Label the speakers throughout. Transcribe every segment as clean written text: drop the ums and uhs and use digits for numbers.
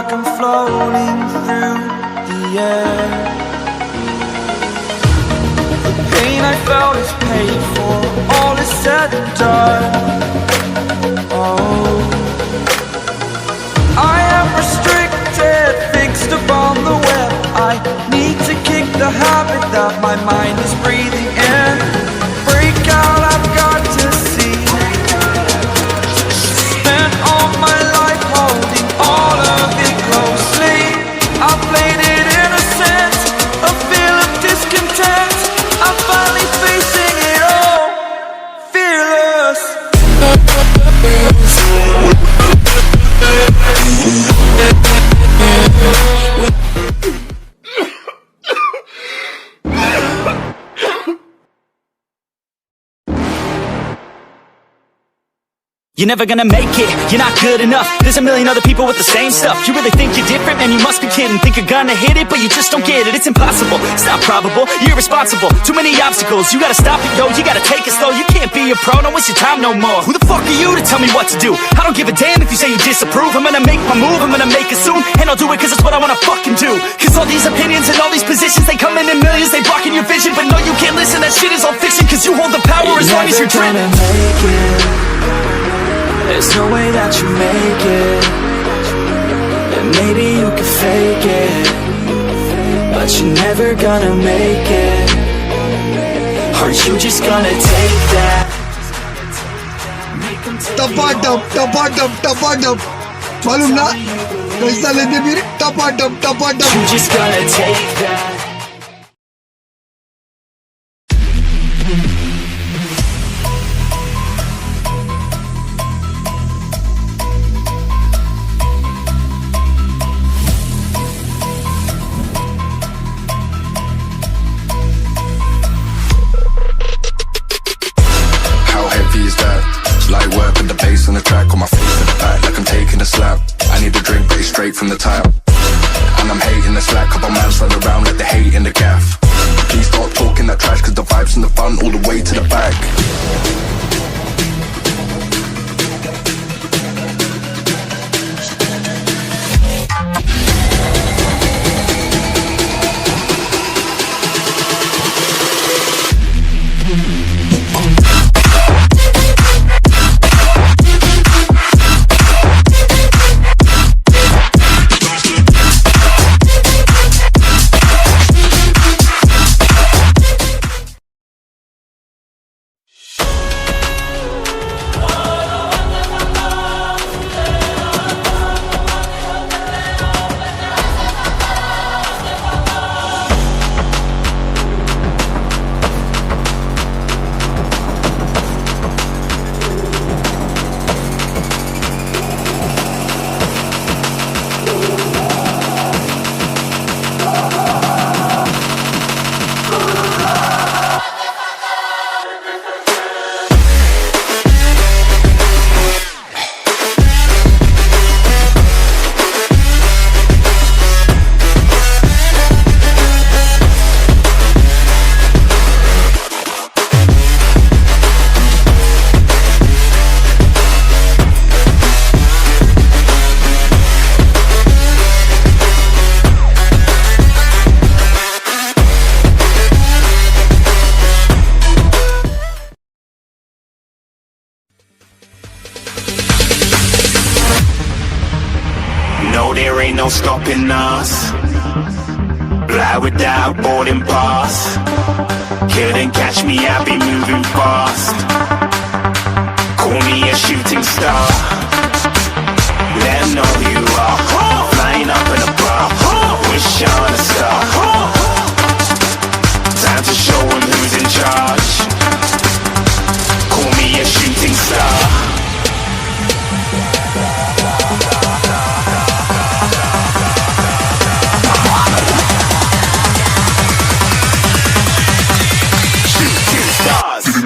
Speaker 1: like I'm floating through the air. The pain I felt is paid for, all is said and done. Oh, I am restricted, fixed upon the web. I need to kick the habit that my mind is breathing in. Break out, I've got to see. Spent all my life holding all of it closely. I played it innocent, a feel of discontent. I'm finally facing it all, fearless.
Speaker 2: You're never gonna make it, you're not good enough. There's a million other people with the same stuff. You really think you're different? Man, you must be kidding. Think you're gonna hit it, but you just don't get it. It's impossible, it's not probable, you're irresponsible. Too many obstacles, you gotta stop it, yo. You gotta take it slow, you can't be a pro. Don't waste your time no more. Who the fuck are you to tell me what to do? I don't give a damn if you say you disapprove. I'm gonna make my move, I'm gonna make it soon. And I'll do it cause it's what I wanna fucking do. Cause all these opinions and all these positions, they come in millions, they blocking your vision. But no, you can't listen, that shit is all fiction. Cause you hold the power as long as you're dreaming.
Speaker 1: There's no way that you make it, and maybe you can fake it, but you're never gonna make it. Are you just gonna take that?
Speaker 3: टपाटप मालूम ना कैसा लेते फिर टपाटप
Speaker 1: You just gonna take that.
Speaker 4: On the track, on my face to the back, like I'm taking a slap. I need a drink, but it's straight from the tap. And I'm hating the slack, couple mans run around like they hate in the gaff. Please stop talking that trash, cause the vibes in the front all the way to the back.
Speaker 5: There ain't no stopping us. Fly without boarding pass. Couldn't catch me, I be moving fast. Call me a shooting star. Let 'em know who you are. Flying up in a bar. Wish on a star. Time to show 'em who's in charge. Call me a shooting star.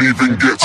Speaker 5: Even get